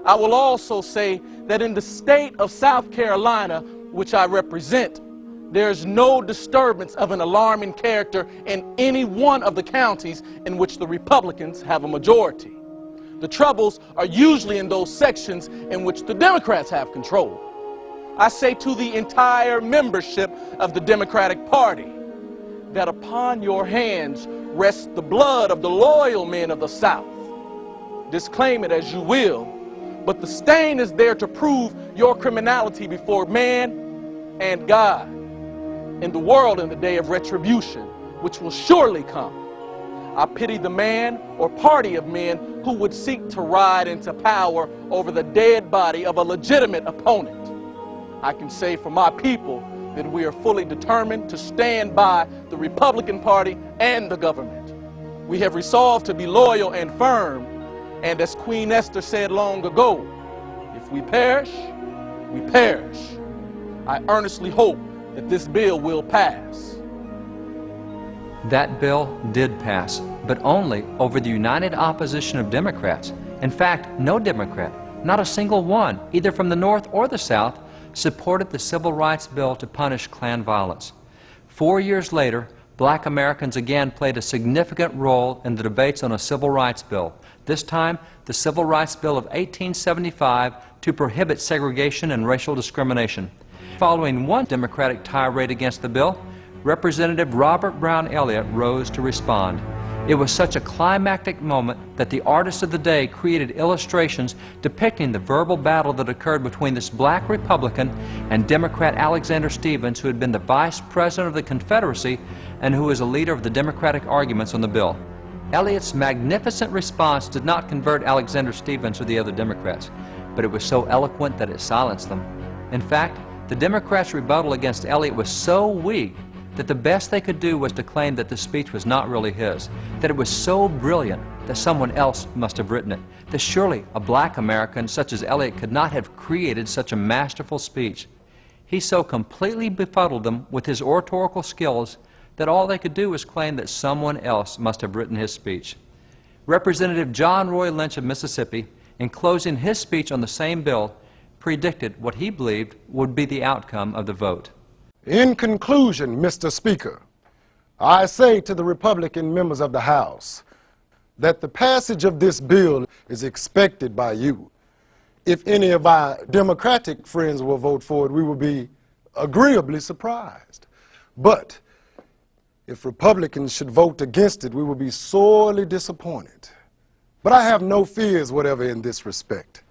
I will also say that in the state of South Carolina, which I represent, there's no disturbance of an alarming character in any one of the counties in which the Republicans have a majority. The troubles are usually in those sections in which the Democrats have control. I say to the entire membership of the Democratic Party that upon your hands rests the blood of the loyal men of the South. Disclaim it as you will, but the stain is there to prove your criminality before man and God in the world in the day of retribution, which will surely come. I pity the man or party of men who would seek to ride into power over the dead body of a legitimate opponent. I can say for my people that we are fully determined to stand by the Republican Party and the government. We have resolved to be loyal and firm, and as Queen Esther said long ago, if we perish, we perish. I earnestly hope that this bill will pass. That bill did pass, but only over the united opposition of Democrats. In fact, no Democrat, not a single one, either from the North or the South, supported the Civil Rights Bill to punish Klan violence. 4 years later, Black Americans again played a significant role in the debates on a Civil Rights Bill, this time the Civil Rights Bill of 1875 to prohibit segregation and racial discrimination. Following one Democratic tirade against the bill, Representative Robert Brown Elliott rose to respond. It was such a climactic moment that the artist of the day created illustrations depicting the verbal battle that occurred between this black Republican and Democrat Alexander Stephens, who had been the Vice President of the Confederacy and who was a leader of the Democratic arguments on the bill. Elliott's magnificent response did not convert Alexander Stephens or the other Democrats, but it was so eloquent that it silenced them. In fact, the Democrats' rebuttal against Elliott was so weak that the best they could do was to claim that the speech was not really his, that it was so brilliant that someone else must have written it, that surely a black American such as Elliott could not have created such a masterful speech. He so completely befuddled them with his oratorical skills that all they could do was claim that someone else must have written his speech. Representative John Roy Lynch of Mississippi, in closing his speech on the same bill, predicted what he believed would be the outcome of the vote. In conclusion, Mr. Speaker, I say to the Republican members of the House that the passage of this bill is expected by you. If any of our Democratic friends will vote for it, we will be agreeably surprised. But if Republicans should vote against it, we will be sorely disappointed. But I have no fears whatever in this respect.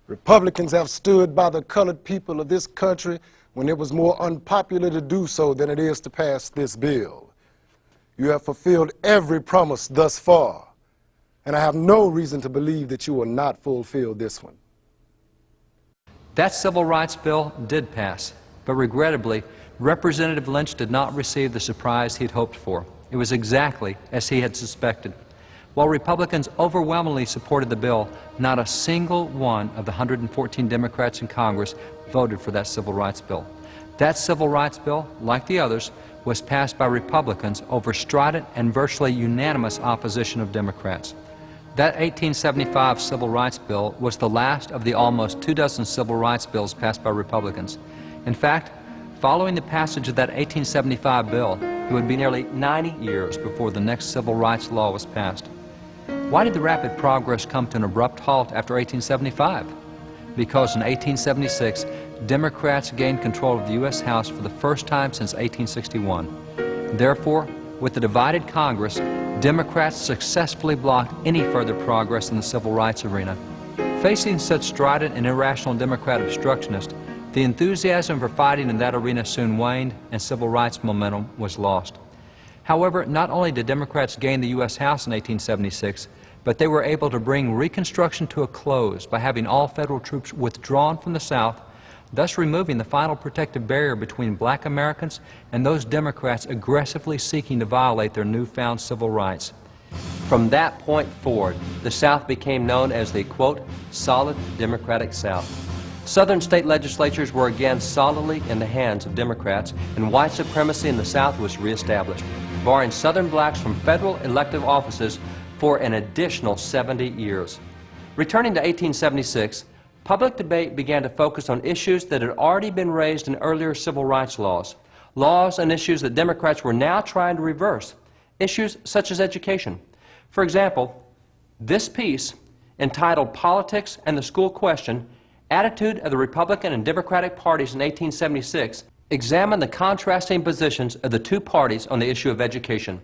Republicans have stood by the colored people of this country when it was more unpopular to do so than it is to pass this bill. You have fulfilled every promise thus far, and I have no reason to believe that you will not fulfill this one. That Civil Rights Bill did pass, but regrettably, Representative Lynch did not receive the surprise he'd hoped for. It was exactly as he had suspected. While Republicans overwhelmingly supported the bill, not a single one of the 114 Democrats in Congress voted for that Civil Rights Bill. That Civil Rights Bill, like the others, was passed by Republicans over strident and virtually unanimous opposition of Democrats. That 1875 Civil Rights Bill was the last of the almost 24 civil rights bills passed by Republicans. In fact, following the passage of that 1875 bill, it would be nearly 90 years before the next civil rights law was passed. Why did the rapid progress come to an abrupt halt after 1875? Because in 1876, Democrats gained control of the U.S. House for the first time since 1861. Therefore, with the divided Congress, Democrats successfully blocked any further progress in the civil rights arena. Facing such strident and irrational Democrat obstructionists, the enthusiasm for fighting in that arena soon waned and civil rights momentum was lost. However, not only did Democrats gain the U.S. House in 1876, but they were able to bring Reconstruction to a close by having all federal troops withdrawn from the South, thus removing the final protective barrier between black Americans and those Democrats aggressively seeking to violate their newfound civil rights. From that point forward, the South became known as the, quote, solid Democratic South. Southern state legislatures were again solidly in the hands of Democrats, and white supremacy in the South was reestablished, barring Southern blacks from federal elective offices for an additional 70 years. Returning to 1876, public debate began to focus on issues that had already been raised in earlier civil rights laws, laws and issues that Democrats were now trying to reverse, issues such as education. For example, this piece, entitled Politics and the School Question, Attitude of the Republican and Democratic Parties in 1876, examined the contrasting positions of the two parties on the issue of education.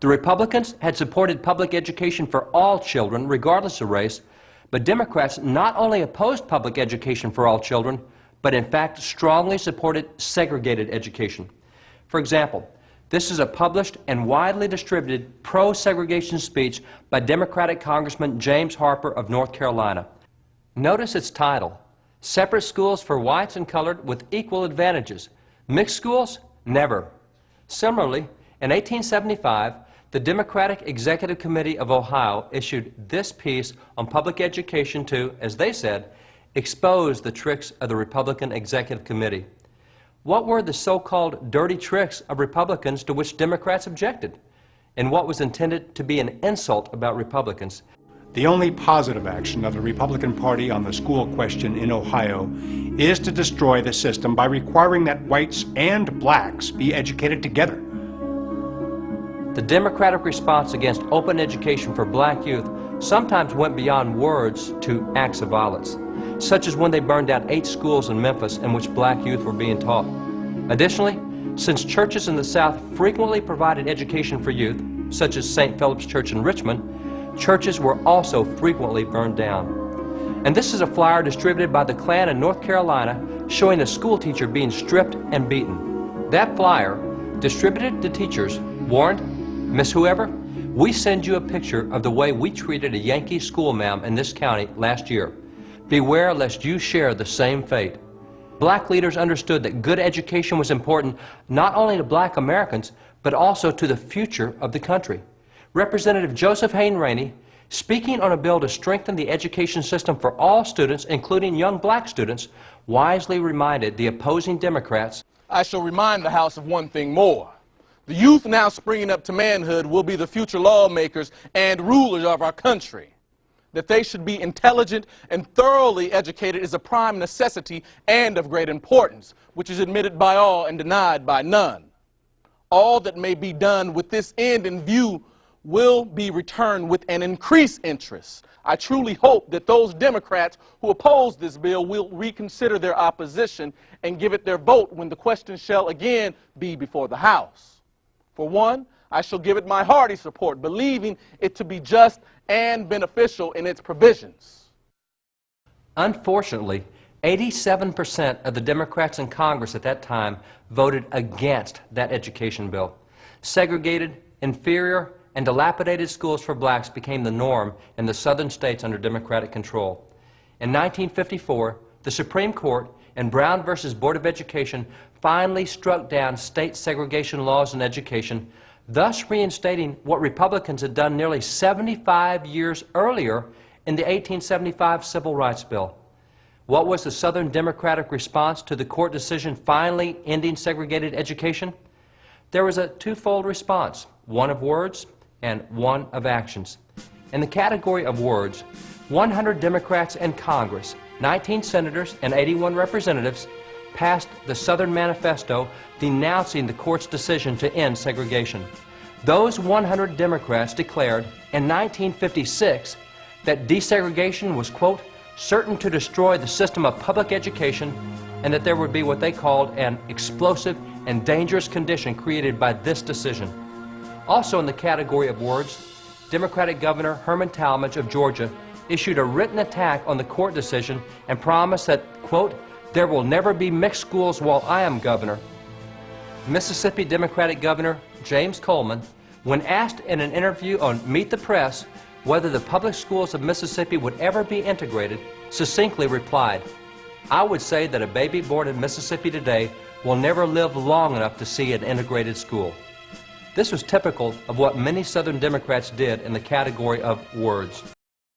The Republicans had supported public education for all children, regardless of race, but Democrats not only opposed public education for all children, but in fact strongly supported segregated education. For example, this is a published and widely distributed pro-segregation speech by Democratic Congressman James Harper of North Carolina. Notice its title, Separate Schools for Whites and Colored with Equal Advantages. Mixed schools? Never. Similarly, in 1875, the Democratic Executive Committee of Ohio issued this piece on public education to, as they said, expose the tricks of the Republican Executive Committee. What were the so-called dirty tricks of Republicans to which Democrats objected, and what was intended to be an insult about Republicans? The only positive action of the Republican Party on the school question in Ohio is to destroy the system by requiring that whites and blacks be educated together. The Democratic response against open education for black youth sometimes went beyond words to acts of violence, such as when they burned down 8 schools in Memphis in which black youth were being taught. Additionally, since churches in the South frequently provided education for youth, such as St. Philip's Church in Richmond, churches were also frequently burned down. And this is a flyer distributed by the Klan in North Carolina showing a school teacher being stripped and beaten. That flyer, distributed to teachers, warned, "Miss Whoever, we send you a picture of the way we treated a Yankee schoolma'am in this county last year. Beware lest you share the same fate." Black leaders understood that good education was important not only to black Americans, but also to the future of the country. Representative Joseph Hayne Rainey, speaking on a bill to strengthen the education system for all students, including young black students, wisely reminded the opposing Democrats, I shall remind the House of one thing more. The youth now springing up to manhood will be the future lawmakers and rulers of our country. That they should be intelligent and thoroughly educated is a prime necessity and of great importance, which is admitted by all and denied by none. All that may be done with this end in view will be returned with an increased interest. I truly hope that those Democrats who oppose this bill will reconsider their opposition and give it their vote when the question shall again be before the House. For one, I shall give it my hearty support, believing it to be just and beneficial in its provisions. Unfortunately, 87% of the Democrats in Congress at that time voted against that education bill. Segregated, inferior, and dilapidated schools for blacks became the norm in the southern states under Democratic control. In 1954, the Supreme Court in Brown versus Board of Education finally struck down state segregation laws in education, thus reinstating what Republicans had done nearly 75 years earlier in the 1875 Civil Rights Bill. What was the Southern Democratic response to the court decision finally ending segregated education? There was a twofold response, one of words and one of actions. In the category of words, 100 Democrats in Congress, 19 senators and 81 representatives, passed the Southern Manifesto denouncing the court's decision to end segregation. Those 100 Democrats declared in 1956 that desegregation was, quote, certain to destroy the system of public education and that there would be what they called an explosive and dangerous condition created by this decision. Also in the category of words, Democratic Governor Herman Talmadge of Georgia issued a written attack on the court decision and promised that, quote, there will never be mixed schools while I am governor. Mississippi Democratic Governor James Coleman, when asked in an interview on Meet the Press whether the public schools of Mississippi would ever be integrated, succinctly replied, I would say that a baby born in Mississippi today will never live long enough to see an integrated school. This was typical of what many Southern Democrats did in the category of words.